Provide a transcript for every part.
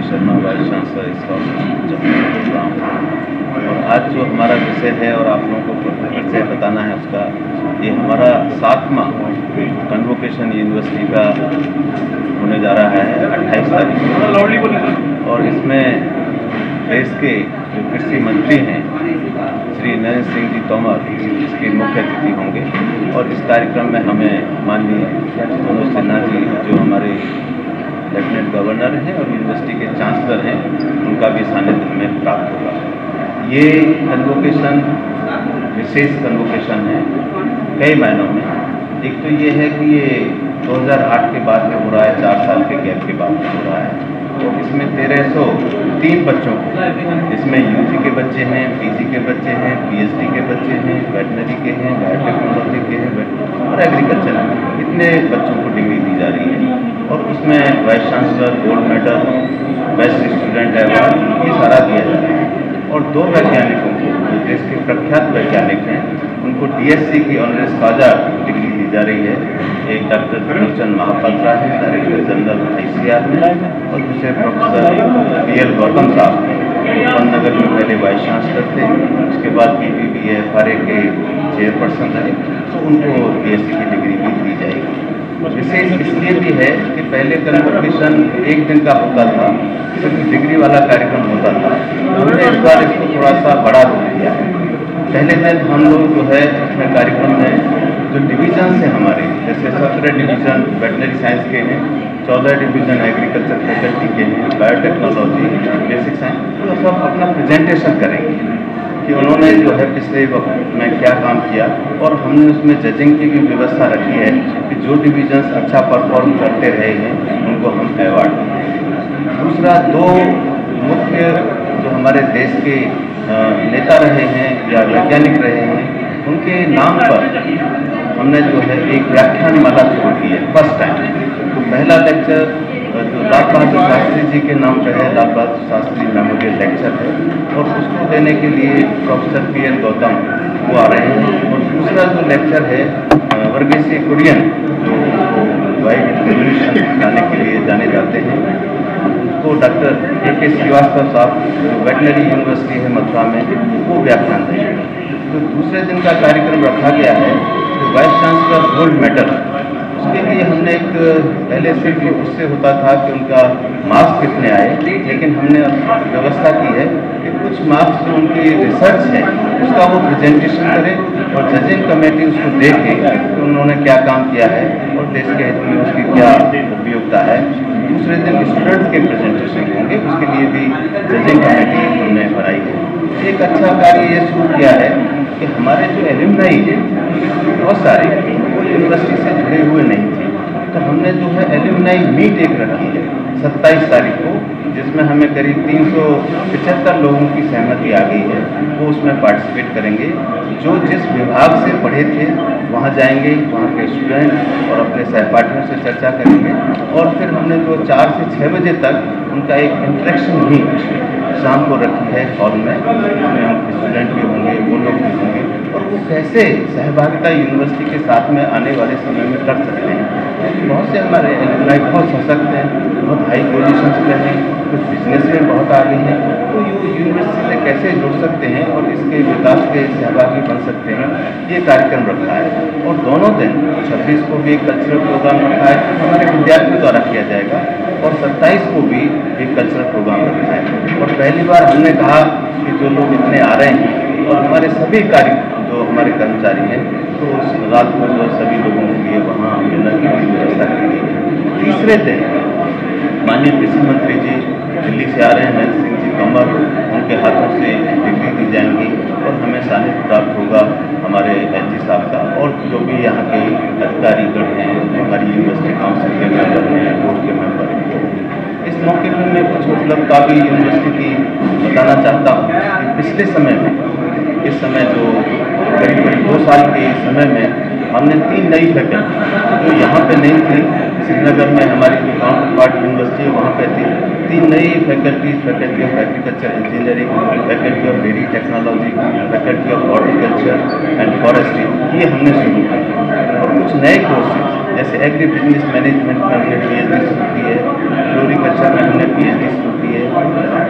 Sharma, vice chancellor इसका programme. और आज जो हमारा विषय है और आप लोगों को परिचय बताना है उसका, ये हमारा 7वां कन्वोकेशन यूनिवर्सिटी का होने जा रहा है 28 तारीख को। और इसमें देश के जो कृषि मंत्री हैं श्री नरेंद्र सिंह जी तोमर इसके मुख्य अतिथि होंगे। और इस कार्यक्रम में हमें माननीय मनोज सिन्हा जी जो हमारे लेफ्टिनेंट गवर्नर हैं और यूनिवर्सिटी के चांसलर हैं, उनका भी सानिध्य हमें प्राप्त होगा। ये कन्वोकेशन विशेष कन्वोकेशन है कई मायनों में। एक तो ये है कि ये 2008 के बाद में हो रहा है, 4 साल के गैप के बाद में हो रहा है। तो इसमें 1303 बच्चों को, इसमें यूजी के बच्चे हैं, पीजी के बच्चे हैं, पीएचडी के बच्चे हैं, वेटनरी के हैं, बायोटेक्नोलॉजी के हैं और एग्रीकल्चर में, इतने बच्चों को डिग्री दी जा रही है। और उसमें vice chancellor, gold medal, best student award, ये सारा दिया जा रहा है। और 2 वैज्ञानिकों को जो देश के प्रख्यात वैज्ञानिक हैं उनको डीएससी की ऑनरेस काजा डिग्री दी जा रही है। एक डॉक्टर त्रिलोचन महापात्रा है, डायरेक्टर जनरल आईसीआर में, और दूसरे प्रोफेसर बीएल गौतम साहब उपनगर में पहले वाइस चांसलर थे, उसके बाद बीबीबीएफआरए के चेयरपर्सन रहे, तो उनको डीएससी की डिग्री भी दी जाएगी। विशेष इसलिए भी है कि पहले कन्वोकेशन 1 दिन का होता था, सिर्फ डिग्री वाला कार्यक्रम होता था। हमने इस बार इसको थोड़ा सा बड़ा रूप दिया है। पहले दिन हम लोग जो है इसमें कार्यक्रम में जो डिवीजन हैं हमारे, जैसे 17 डिवीज़न वेटनरी साइंस के हैं, 14 डिवीज़न एग्रीकल्चर फैकल्टी के हैं, बायोटेक्नोलॉजी, बेसिक साइंस, तो सब अपना प्रेजेंटेशन करेंगे कि उन्होंने जो है पिछले वक्त में क्या काम किया। और हमने उसमें जजिंग की भी व्यवस्था रखी है कि जो डिवीजन्स अच्छा परफॉर्म करते रहे हैं उनको हम अवार्ड दें। दूसरा, 2 मुख्य जो हमारे देश के नेता रहे हैं या वैज्ञानिक रहे हैं, उनके नाम पर हमने जो है एक व्याख्यान माला शुरू की है फर्स्ट टाइम। तो पहला लेक्चर जो लाल बहादुर शास्त्री जी के नाम पर है, लाल बहादुर शास्त्री मेमोरियल लेक्चर है, और उसको देने के लिए प्रोफेसर पीएल गौतम वो आ रहे हैं। और दूसरा जो लेक्चर है वर्गीय कुरियन जो वाइट रेवोल्यूशन लाने के लिए जाने जाते हैं, उसको डॉक्टर ए.के. श्रीवास्तव साहब जो वेटनरी यूनिवर्सिटी है मथुरा में, वो व्याख्यान देंगे। तो दूसरे दिन का कार्यक्रम रखा गया है तो वाइस चांसलर गोल्ड मेडल, उसके लिए हमने एक पहले से भी उससे होता था कि उनका मार्क्स कितने आए, लेकिन हमने व्यवस्था की है कि कुछ मार्क्स जो उनकी रिसर्च है उसका वो प्रेजेंटेशन करें और जजिंग कमेटी उसको देखे कि उन्होंने क्या काम किया है और देश के हित में उसकी क्या उपयोगिता है। दूसरे दिन स्टूडेंट्स के प्रेजेंटेशन होंगे, उसके लिए भी जजिंग कमेटी हमने बनाई है। एक अच्छा कार्य ये शुरू किया है कि हमारे जो एलुमनाई हैं बहुत सारे वो यूनिवर्सिटी से जुड़े हुए नहीं थे, तो हमने जो है एलुमनाई मीट एक रखी है 27 तारीख को, जिसमें हमें करीब 375 लोगों की सहमति आ गई है। वो उसमें पार्टिसिपेट करेंगे। जो जिस विभाग से पढ़े थे वहाँ जाएंगे, वहाँ के स्टूडेंट और अपने सहपाठियों से चर्चा करेंगे। और फिर हमने जो 4 से 6 बजे तक उनका एक इंटरेक्शन भी शाम को रखी है हॉल में, उसमें स्टूडेंट भी होंगे, वो लोग भी होंगे, और वो कैसे सहभागिता यूनिवर्सिटी के साथ में आने वाले समय में कर सकते हैं। बहुत से हमारे एलुमनाई बहुत सशक्त हैं, बहुत हाई पोजीशंस पे हैं, कुछ बिजनेस में बहुत आगे हैं, तो ये यूनिवर्सिटी से कैसे जुड़ सकते हैं और इसके विकास के सहभागी बन सकते हैं, ये कार्यक्रम रखा है। और दोनों दिन 26 को भी एक कल्चरल प्रोग्राम रखा है जो हमारे विद्यार्थियों द्वारा किया जाएगा, और 27 को भी एक कल्चरल प्रोग्राम रखा है। और पहली बार हमने कहा कि जो लोग इतने आ रहे हैं और हमारे सभी कार्य जो हमारे कर्मचारी हैं, तो उस रात को जो सभी लोगों के लिए वहाँ मिलने की भी व्यवस्था की गई है। तीसरे दिन माननीय कृषि मंत्री जी दिल्ली से आ रहे हैं, नरेंद्र सिंह जी तोमर, उनके हाथों से डिग्री दी जाएंगी और हमें सानिध्य प्राप्त होगा हमारे एलजी साहब का, और जो भी यहाँ के अधिकारीगण हैं, हमारी यूनिवर्सिटी काउंसिल के मेंबर हैं, बोर्ड के मेंबर हैं। इस मौके पर मैं कुछ उपलब्धता भी यूनिवर्सिटी की बताना चाहता हूँ कि पिछले समय में, इस समय जो करीब 2 साल के समय में हमने 3 नई फैकल्टी जो यहाँ पे नहीं थी, श्रीनगर में हमारी जो काउंटर पार्ट यूनिवर्सिटी है वहाँ पे थी, 3 नई faculties, faculty of agriculture engineering, faculty of dairy technology, faculty of horticulture and forestry, ये हमने शुरू किया। और कुछ नए कोर्सेज जैसे एग्री बिजनेस मैनेजमेंट में हमने PhD शुरू की है, फ्लोरिकल्चर में हमने PhD शुरू की है,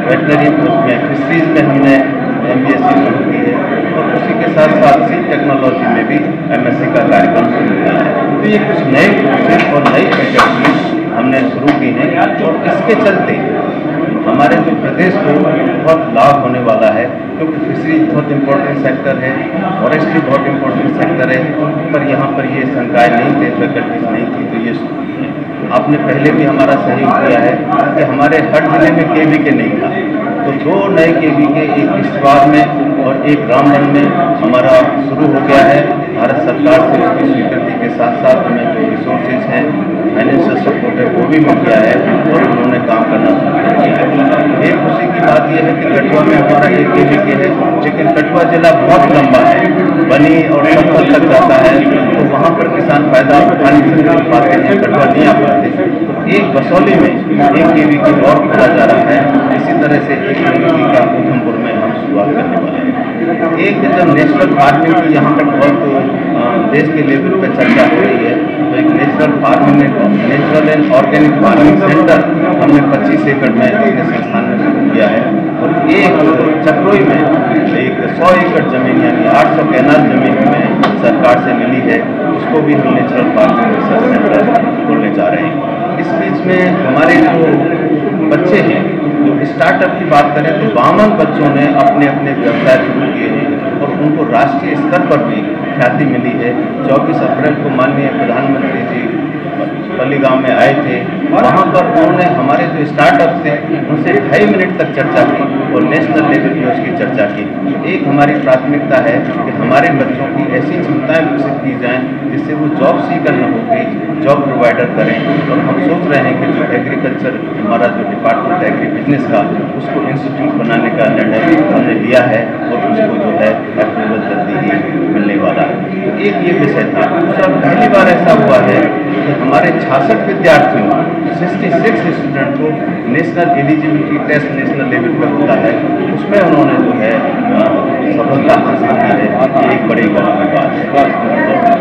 वेटनरी में फिशरीज में हमने MBSc शुरू की है और उसी के साथ साथ सीड टेक्नोलॉजी में भी MSc का कार्यक्रम शुरू किया है। तो ये कुछ नए कोर्सेज और नई फैकल्टीज हमने शुरू की हैं और इसके चलते हमारे जो प्रदेश को बहुत लाभ होने वाला है, क्योंकि फिशरी बहुत इम्पोर्टेंट सेक्टर है, फॉरेस्ट्री बहुत इम्पोर्टेंट सेक्टर है, पर यहाँ पर ये संकाय नहीं थे, फैकल्टीज नहीं थी, तो ये शुरू की है। आपने पहले भी हमारा सहयोग किया है कि हमारे हर जिले में KVK नहीं था, तो 2 नए KVK, एक किश्तवाड़ में और एक रामबन में हमारा शुरू हो गया है। भारत सरकार से उसकी स्वीकृति के साथ साथ हमें जो रिसोर्सेज हैं, फाइनेंशियल सपोर्ट है, वो भी मिल गया है और उन्होंने काम करना शुरू कर दिया है। एक खुशी की बात यह है कि कठुआ में हमारा एक KVK है, लेकिन कठुआ जिला बहुत लंबा है, बनी और संभल तक जाता है, तो वहाँ पर किसान फायदा उठा नहीं पाते हैं, कठुआ नहीं आ पाते। एक बसौली में एक KVK और खोला जा रहा है, इसी तरह से एक KVK का उधमपुर में हम शुरुआत करने वाले हैं। एक जब नेशनल फार्मिंग की यहाँ पर बहुत देश के लेवल पर चर्चा हो रही है, तो एक natural and organic farming centre हमने 25 एकड़ में अपने संस्थान में शुरू किया है और एक चक्रोई में एक 100 एकड़ जमीन यानी 800 कैनाल जमीन में सरकार से मिली है, उसको भी हम नेचुरल फार्मिंग रिसर्च सेंटर खोलने जा रहे हैं। इस बीच में हमारे जो बच्चे हैं, जो स्टार्टअप की बात करें तो 52 बच्चों ने अपने अपने व्यवसाय शुरू किए हैं और उनको राष्ट्रीय स्तर पर भी ख्याति मिली है। 24 अप्रैल को माननीय प्रधानमंत्री जी पल्लीगांव में आए थे, वहाँ पर उन्होंने हमारे जो स्टार्टअप थे उनसे 2.5 मिनट तक चर्चा की और नेशनल लेवल पर उसकी चर्चा की। एक हमारी प्राथमिकता है कि हमारे बच्चों की ऐसी क्षमताएं विकसित की जाएं जिससे वो जॉब सीकर न होकर जॉब प्रोवाइडर करें, और हम सोच रहे हैं कि जो एग्रीकल्चर हमारा जो डिपार्टमेंट है एग्री बिजनेस का, उसको इंस्टीट्यूट बनाने का निर्णय हमने लिया है और उसको जो है अप्रूवल जल्दी ही मिलने वाला है। एक ये विषय था। दूसरा, पहली बार ऐसा हुआ है कि हमारे 66 विद्यार्थियों 66 स्टूडेंट को national eligibility test national level पर होता है, उसमें उन्होंने जो है सफलता हासिल की है, एक बड़ी बात है। और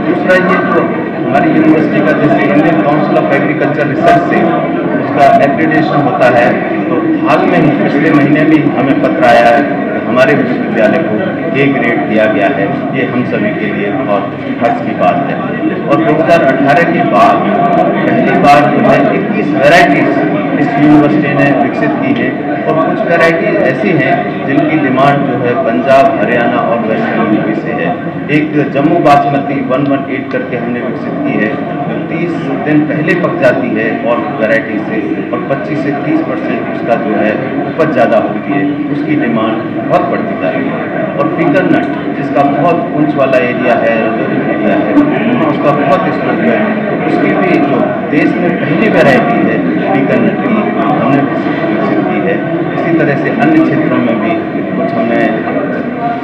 दूसरा ये जो हमारी यूनिवर्सिटी का जैसे Indian council of agriculture research से उसका एक्रेडिटेशन होता है, तो हाल में ही पिछले महीने भी हमें पत्र आया है कि हमारे विश्वविद्यालय को A ग्रेड दिया गया है। ये हम सभी के लिए बहुत हर्ष की बात है। और 2018 के बाद पहली बार जो है 21 वैरायटीज इस यूनिवर्सिटी ने विकसित की है और कुछ वैरायटीज ऐसी हैं जिनकी डिमांड जो है पंजाब, हरियाणा और वेस्टर्न यूपी से है। एक जम्मू बासमती 118 करके हमने विकसित की है, जो 30 दिन पहले पक जाती है और वैरायटी से, और 25 से 30% उसका जो है उपज ज़्यादा होती है, उसकी डिमांड बहुत बढ़ती जा रही है। और पीकर नट जिसका बहुत ऊंच वाला एरिया है, एरिया है, वहाँ उसका बहुत स्कोप है, तो उसकी भी जो देश में पहली वैरायटी है पीकर नट की हमने विकसित की है। इसी तरह से अन्य क्षेत्रों में भी कुछ हमने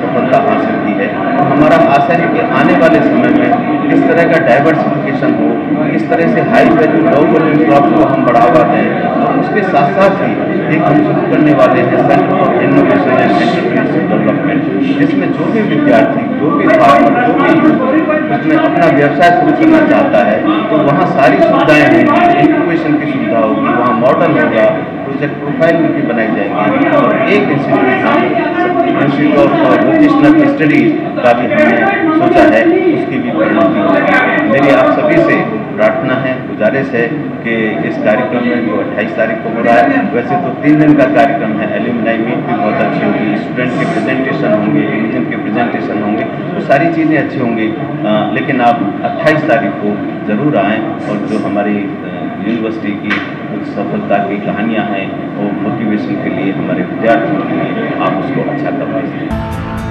सफलता हासिल की है। और हमारा आशा है कि आने वाले समय में इस तरह का डाइवर्सिफिकेशन हो, इस तरह से high value low value crop को हम बढ़ावा दें, और उसके साथ साथ ही एक हम शुरू करने वाले हैं centre for innovation and entrepreneurship development, जिसमें जो भी विद्यार्थी, जो भी फार्मर, जो भी यूथ उसमें अपना व्यवसाय शुरू करना चाहता है, तो वहाँ सारी सुविधाएं होंगी, इंक्यूबेशन की सुविधा होगी, वहाँ मॉडल होगा, प्रोजेक्ट प्रोफाइल उनकी बनाई जाएगी, और एक इंस्टीट्यूट ऑफ वोकेशनल स्टडीज का भी हमने सोचा है, उसकी भी परिणति होगी। मेरी आप सभी से प्रार्थना है, गुजारिश है कि इस कार्यक्रम में जो 28 तारीख को हो रहा है, वैसे तो 3 दिन का कार्यक्रम है, एल्यूमिनाई मीट भी बहुत अच्छी होगी, स्टूडेंट के प्रेजेंटेशन होंगे, डिवीजन के प्रेजेंटेशन होंगे, तो सारी चीज़ें अच्छी होंगी, लेकिन आप 28 तारीख को ज़रूर आएँ और जो हमारी यूनिवर्सिटी की कुछ सफलता की कहानियाँ हैं वो मोटिवेशन के लिए हमारे विद्यार्थियों के लिए आप उसको अच्छा कर पाएंगे।